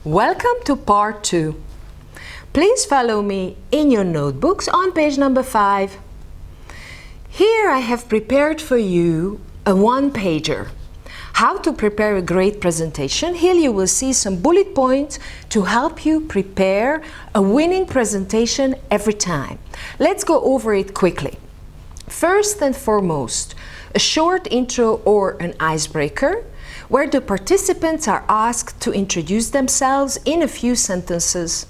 Welcome to part 2. Please follow me in your notebooks on page number 5. Here I have prepared for you a one-pager. How to prepare a great presentation. Here you will see some bullet points to help you prepare a winning presentation every time. Let's go over it quickly. First and foremost, a short intro or an icebreaker, where the participants are asked to introduce themselves in a few sentences.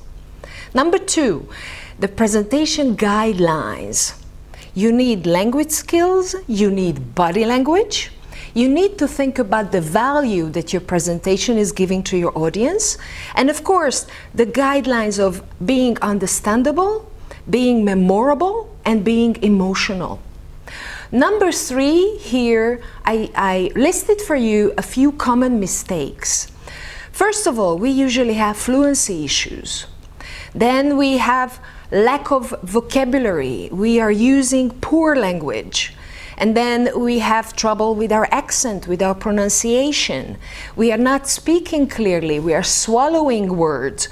Number 2, the presentation guidelines. You need language skills, you need body language, you need to think about the value that your presentation is giving to your audience, and of course, the guidelines of being understandable, being memorable, and being emotional. Number 3, here I listed for you a few common mistakes. First of all, we usually have fluency issues. Then we have lack of vocabulary. We are using poor language. And then we have trouble with our accent, with our pronunciation. We are not speaking clearly. We are swallowing words.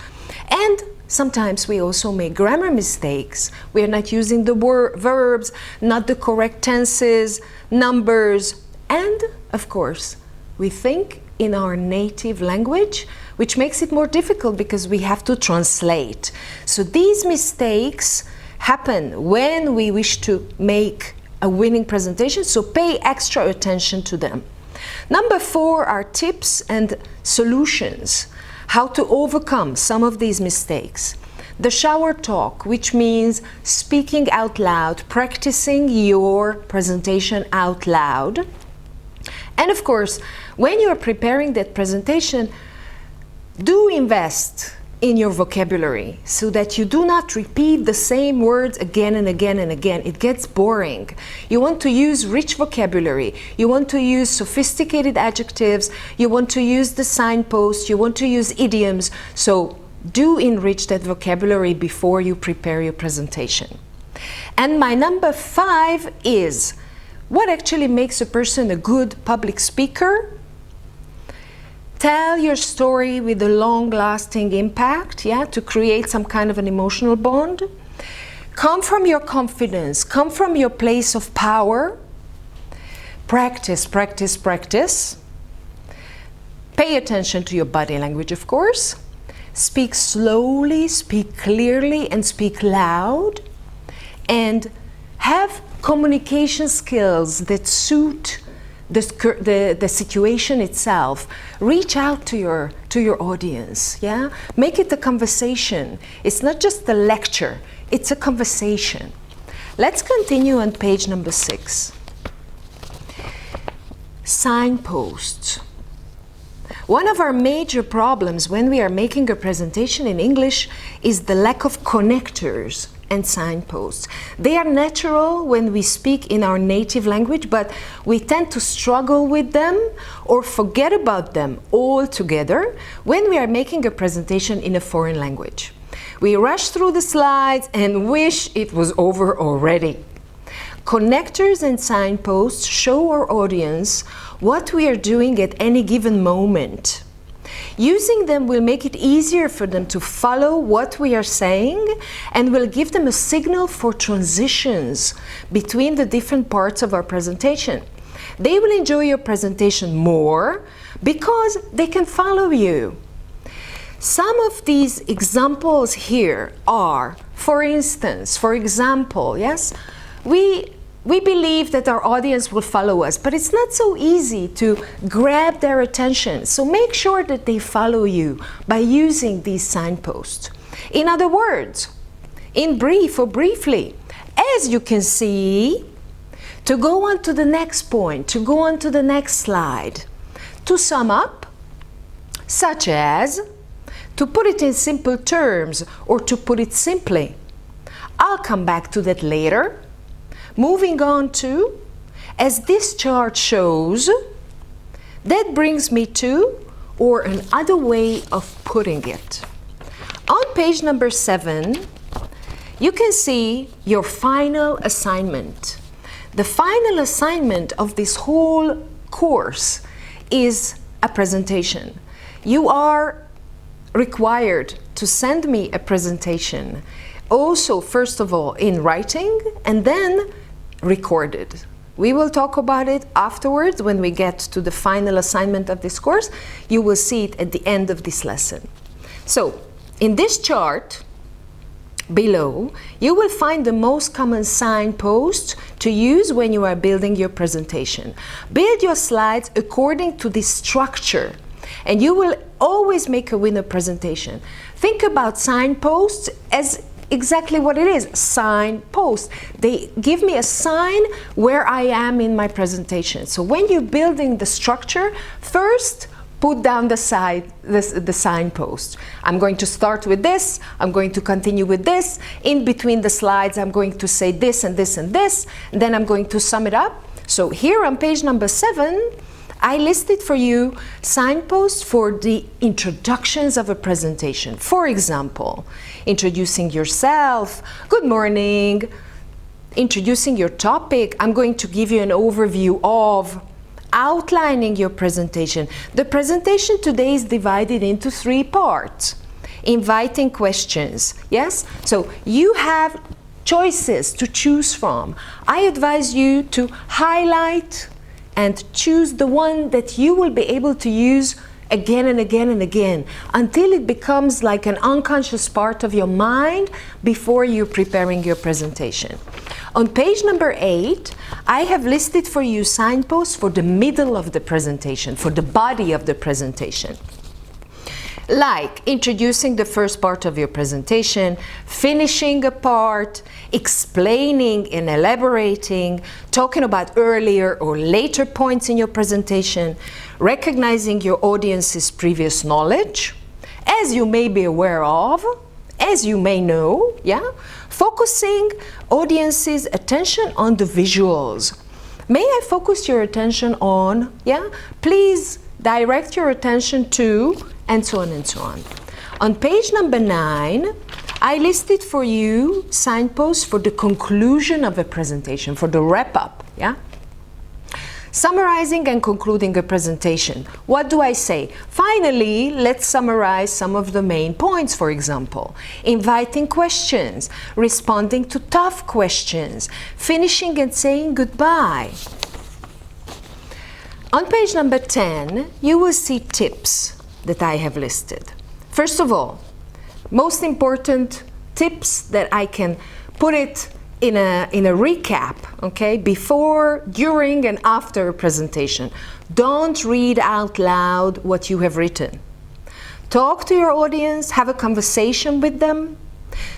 And sometimes we also make grammar mistakes. We are not using the verbs, not the correct tenses, numbers, and of course, we think in our native language, which makes it more difficult because we have to translate. So these mistakes happen when we wish to make a winning presentation, so pay extra attention to them. Number 4 are tips and solutions. How to overcome some of these mistakes. The shower talk, which means speaking out loud, practicing your presentation out loud. And of course, when you're preparing that presentation, do invest in your vocabulary so that you do not repeat the same words again and again and again. It gets boring. You want to use rich vocabulary. You want to use sophisticated adjectives. You want to use the signposts. You want to use idioms. So do enrich that vocabulary before you prepare your presentation. And my number 5 is what actually makes a person a good public speaker. Tell your story with a long-lasting impact, to create some kind of an emotional bond. Come from your confidence, come from your place of power. Practice, practice, practice. Pay attention to your body language, of course. Speak slowly, speak clearly, and speak loud. And have communication skills that suit the situation itself. Reach out to your audience, Make it a conversation. It's not just a lecture, it's a conversation. Let's continue on page number 6. Signposts. One of our major problems when we are making a presentation in English is the lack of connectors and signposts. They are natural when we speak in our native language, but we tend to struggle with them or forget about them altogether when we are making a presentation in a foreign language. We rush through the slides and wish it was over already. Connectors and signposts show our audience what we are doing at any given moment. Using them will make it easier for them to follow what we are saying and will give them a signal for transitions between the different parts of our presentation. They will enjoy your presentation more because they can follow you. Some of these examples here are, for example, we believe that our audience will follow us, but it's not so easy to grab their attention. So make sure that they follow you by using these signposts. In other words, in brief or briefly, as you can see, to go on to the next point, to go on to the next slide, to sum up, such as, to put it in simple terms or to put it simply. I'll come back to that later. Moving on to, as this chart shows, that brings me to, or another way of putting it. On page number 7, you can see your final assignment. The final assignment of this whole course is a presentation. You are required to send me a presentation, also first of all in writing and then recorded. We will talk about it afterwards when we get to the final assignment of this course. You will see it at the end of this lesson. So, in this chart below, you will find the most common signposts to use when you are building your presentation. Build your slides according to this structure, and you will always make a winner presentation. Think about signposts as exactly what it is, signposts. They give me a sign where I am in my presentation. So when you're building the structure, first put down the signpost. I'm going to start with this, I'm going to continue with this, in between the slides I'm going to say this and this and this, and then I'm going to sum it up. So here on page number 7, I listed for you signposts for the introductions of a presentation. For example, introducing yourself, good morning, introducing your topic. I'm going to give you an overview of, outlining your presentation. The presentation today is divided into 3 parts. Inviting questions, yes? So you have choices to choose from. I advise you to highlight and choose the one that you will be able to use again and again and again until it becomes like an unconscious part of your mind before you're preparing your presentation. On page number 8, I have listed for you signposts for the middle of the presentation, for the body of the presentation. Like introducing the first part of your presentation, finishing a part, explaining and elaborating, talking about earlier or later points in your presentation, recognizing your audience's previous knowledge, as you may be aware of, as you may know, yeah? Focusing audience's attention on the visuals. May I focus your attention on, yeah? Please direct your attention to, and so on and so on. On page number 9, I listed for you signposts for the conclusion of a presentation, for the wrap-up, yeah? Summarizing and concluding a presentation. What do I say? Finally, let's summarize some of the main points, for example. Inviting questions, responding to tough questions, finishing and saying goodbye. On page number 10, you will see tips that I have listed. First of all, most important tips that I can put it in a recap, okay, before, during, and after a presentation. Don't read out loud what you have written. Talk to your audience, have a conversation with them.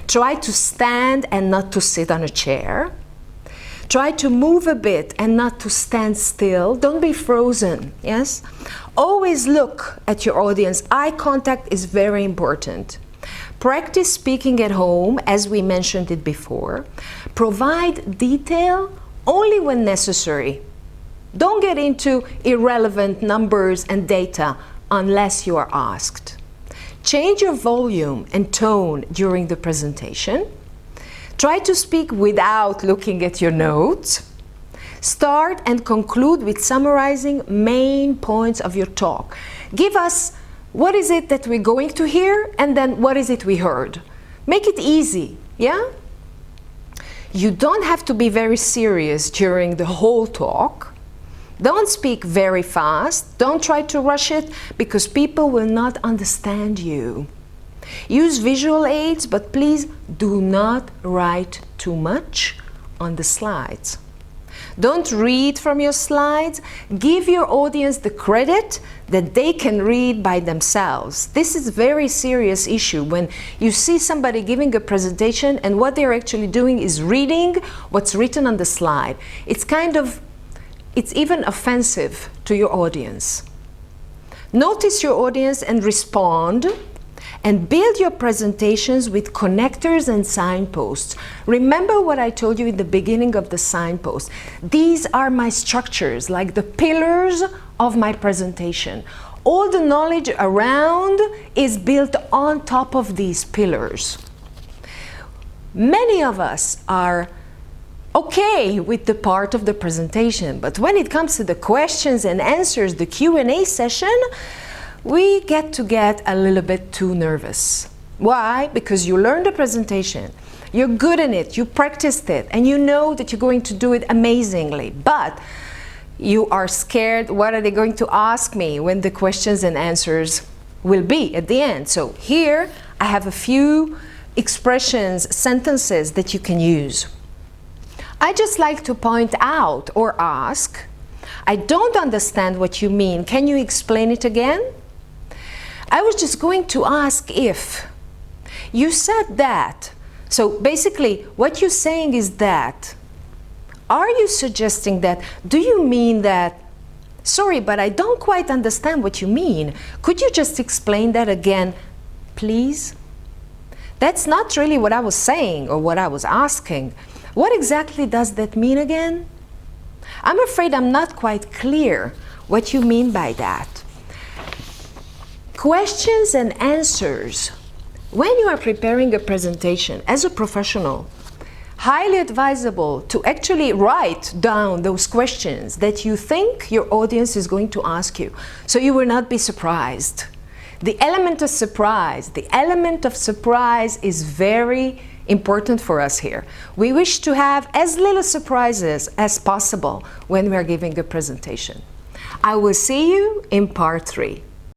Try to stand and not to sit on a chair. Try to move a bit and not to stand still. Don't be frozen, yes? Always look at your audience. Eye contact is very important. Practice speaking at home, as we mentioned it before. Provide detail only when necessary. Don't get into irrelevant numbers and data unless you are asked. Change your volume and tone during the presentation. Try to speak without looking at your notes. Start and conclude with summarizing main points of your talk. Give us what is it that we're going to hear, and then what is it we heard. Make it easy, yeah? You don't have to be very serious during the whole talk. Don't speak very fast. Don't try to rush it, because people will not understand you. Use visual aids, but please do not write too much on the slides. Don't read from your slides. Give your audience the credit that they can read by themselves. This is a very serious issue when you see somebody giving a presentation and what they're actually doing is reading what's written on the slide. It's even offensive to your audience. Notice your audience and respond. And build your presentations with connectors and signposts. Remember what I told you in the beginning of the signpost. These are my structures, like the pillars of my presentation. All the knowledge around is built on top of these pillars. Many of us are okay with the part of the presentation, but when it comes to the questions and answers, the Q&A session, we get a little bit too nervous. Why? Because you learned the presentation, you're good in it, you practiced it, and you know that you're going to do it amazingly, but you are scared, what are they going to ask me when the questions and answers will be at the end. So here I have a few expressions, sentences that you can use. I just like to point out or ask, I don't understand what you mean. Can you explain it again? I was just going to ask if. You said that. So basically, what you're saying is that. Are you suggesting that? Do you mean that? Sorry, but I don't quite understand what you mean. Could you just explain that again, please? That's not really what I was saying or what I was asking. What exactly does that mean again? I'm afraid I'm not quite clear what you mean by that. Questions and answers. When you are preparing a presentation as a professional, highly advisable to actually write down those questions that you think your audience is going to ask you, so you will not be surprised. The element of surprise is very important for us here. We wish to have as little surprises as possible when we are giving a presentation. I will see you in part 3.